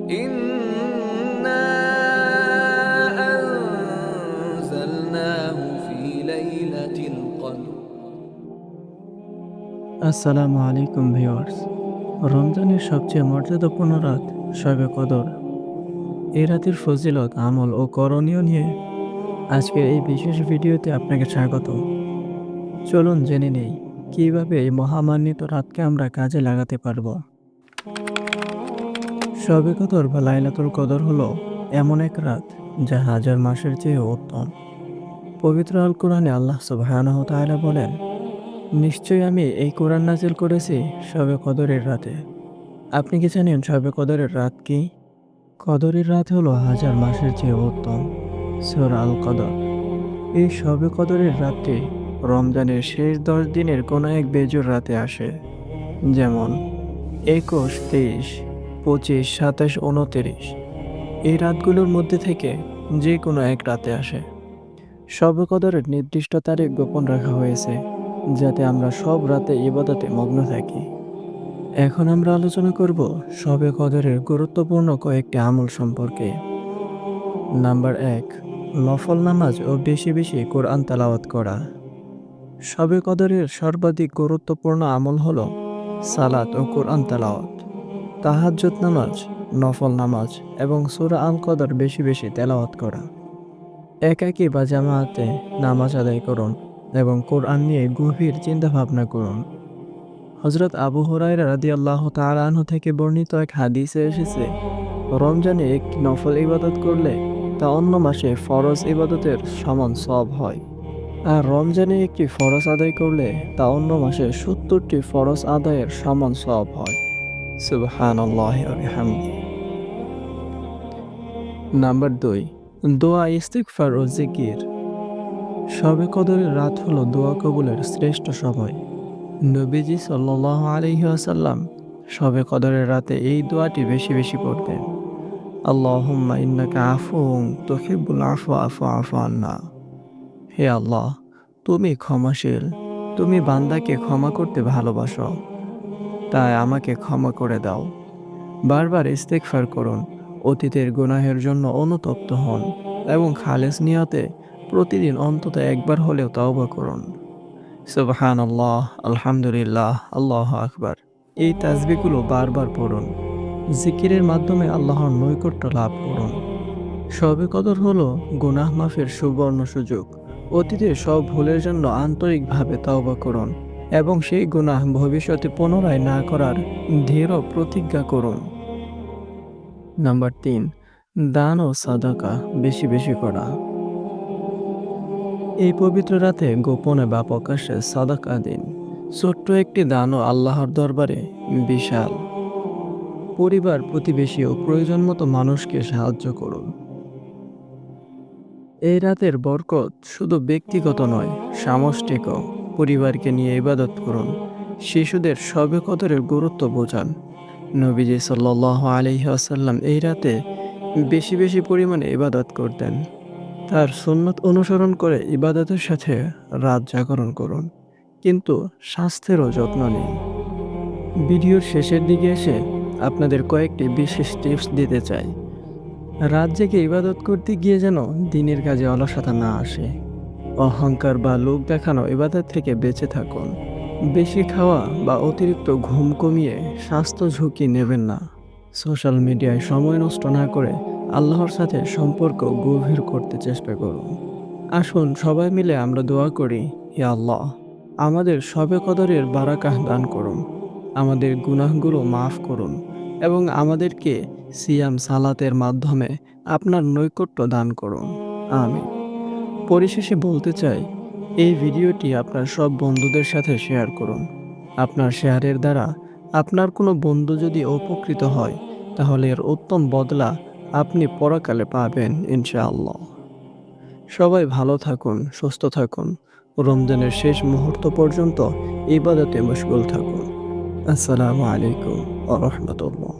إنا أنزلناه في ليلة القدر আসসালামু আলাইকুম ভিউয়ার্স। রমজানের সবচেয়ে মর্যাদাপূর্ণ রাত শবে কদর। এই রাতের ফজিলত, আমল ও করণীয় নিয়ে আজকের এই বিশেষ ভিডিওতে আপনাকে স্বাগত। চলুন জেনে নেই কিভাবে এই মহামান্বিত রাতকে আমরা কাজে লাগাতে পারব। শবে কদর বা লাইলাতুল কদর হলো এমন এক রাত যা হাজার মাসের চেয়ে উত্তম। পবিত্র আল কোরআনে আল্লাহ সুবহানাহু ওয়া তাআলা বলেন, নিশ্চয়ই আমি এই কোরআন নাজিল করেছি শবে কদরের রাতে। আপনি কি জানেন শবে কদরের রাত কি? কদরের রাত হলো হাজার মাসের চেয়ে উত্তম। সূরা আল কদর। এই শবে কদরের রাতটি রমজানের শেষ 10 দিনের কোনো এক বেজোড় রাতে আসে, যেমন 21, 23, 25, 27, 29। এই রাতগুলোর মধ্যে থেকে যে কোনো এক রাতে আসে। শবে কদরের নির্দিষ্ট তারিখ গোপন রাখা হয়েছে যাতে আমরা সব রাতে ইবাদতে মগ্ন থাকি। এখন আমরা আলোচনা করব শবে কদরের গুরুত্বপূর্ণ কয়েকটি আমল সম্পর্কে। নাম্বার 1, নফল নামাজ ও বেশি বেশি কোরআন তেলাওয়াত করা। শবে কদরের সর্বাধিক গুরুত্বপূর্ণ আমল হলো সালাত ও কোরআন তেলাওয়াত। তাহাজ্জুদ নামাজ, নফল নামাজ এবং সূরা আল কদর বেশি বেশি তেলাওয়াত করা। একাকী বা জামায়াতে নামাজ আদায় করুন এবং কোরআন নিয়ে গভীর চিন্তা ভাবনা করুন। হযরত আবু হুরায়রা রাদিয়াল্লাহু তাআলা আনহু থেকে বর্ণিত এক হাদিসে এসেছে, রমজানে একটি নফল ইবাদত করলে তা অন্য মাসে ফরজ ইবাদতের সমান সওয়াব হয়। আর রমজানে একটি ফরজ আদায় করলে তা অন্য মাসে 70টি ফরজ আদায়ের সমান সওয়াব হয়। সুবহানাল্লাহি ওয়া বিহামদিহি। নাম্বার 2, দোয়া, ইস্তিগফার ও জিকির। শবে কদরের রাত হলো দোয়া কবুলের শ্রেষ্ঠ সময়। নবীজি সাল্লাল্লাহু আলাইহি ওয়াসাল্লাম শবে কদরের রাতে এই দোয়াটি বেশি বেশি পড়তেন। আল্লাহুম্মা ইন্নাকা আফুউন তুহিব্বুল আফওয়া ফা'ফু আন্না। হে আল্লাহ, তুমি ক্ষমাশীল, তুমি বান্দাকে ক্ষমা করতে ভালোবাসো, তাই আমাকে ক্ষমা করে দাও। বারবার ইস্তিগফার করুন, অতীতের গুনাহের জন্য অনুতপ্ত হন এবং খালেস নিয়তে প্রতিদিন অন্তত একবার হলেও তওবা করুন। সুবহানাল্লাহ, আলহামদুলিল্লাহ, আল্লাহু আকবার। এই তাসবিহগুলো বারবার পড়ুন। জিকিরের মাধ্যমে আল্লাহর নৈকট্য লাভ করুন। শবে কদর হলো গুনাহ মাফের সুবর্ণ সুযোগ। অতীতের সব ভুলের জন্য আন্তরিকভাবে তওবা করুন এবং সেই গুনাহ ভবিষ্যতে পুনরায় না করার দৃঢ় প্রতিজ্ঞা করুন। নাম্বার 3, দান ও সাদাকা বেশি বেশি করা। এই পবিত্র রাতে গোপনে বা প্রকাশ্যে সাদাকা দিন। ছোট্ট একটি দানও আল্লাহর দরবারে বিশাল। পরিবার, প্রতিবেশী ও প্রয়োজন মতো মানুষকে সাহায্য করুন। এই রাতের বরকত শুধু ব্যক্তিগত নয়, সামষ্টিকও। পরিবারকে নিয়ে ইবাদত করুন। শিশুদের শবে কদরের গুরুত্ব বোঝান। নবীজি সাল্লাল্লাহু আলাইহি ওয়াসাল্লাম এই রাতে বেশি বেশি পরিমাণে ইবাদত করতেন। তার সুন্নত অনুসরণ করে ইবাদতের সাথে রাত জাগরণ করুন, কিন্তু স্বাস্থ্যেরও যত্ন নিন। ভিডিওর শেষের দিকে এসে আপনাদের কয়েকটি বিশেষ টিপস দিতে চাই। রাত জেগে ইবাদত করতে গিয়ে যেন দিনের কাজে অলসতা না আসে। অহংকার বা লোক দেখানো ইবাদত থেকে বেঁচে থাকুন। বেশি খাওয়া বা অতিরিক্ত ঘুম কমিয়ে স্বাস্থ্য ঝুঁকি নেবেন না। সোশ্যাল মিডিয়ায় সময় নষ্ট না করে আল্লাহর সাথে সম্পর্ক গভীর করতে চেষ্টা করুন। আসুন সবাই মিলে আমরা দোয়া করি, হে আল্লাহ, আমাদের শবে কদরের বারাকাহ দান করুন, আমাদের গুনাহগুলো মাফ করুন এবং আমাদেরকে সিয়াম সালাতের মাধ্যমে আপনার নৈকট্য দান করুন। আমিন। পরিশেষে বলতে চাই, এই ভিডিওটি আপনার সব বন্ধুদের সাথে শেয়ার করুন। আপনার শেয়ারের দ্বারা আপনার কোনো বন্ধু যদি উপকৃত হয়, তাহলে এর উত্তম বদলা আপনি পরকালে পাবেন ইনশাআল্লাহ। সবাই ভালো থাকুন, সুস্থ থাকুন। রমজানের শেষ মুহূর্ত পর্যন্ত ইবাদতে মশগুল থাকুন। আসসালামু আলাইকুম ওয়া রাহমাতুল্লাহ।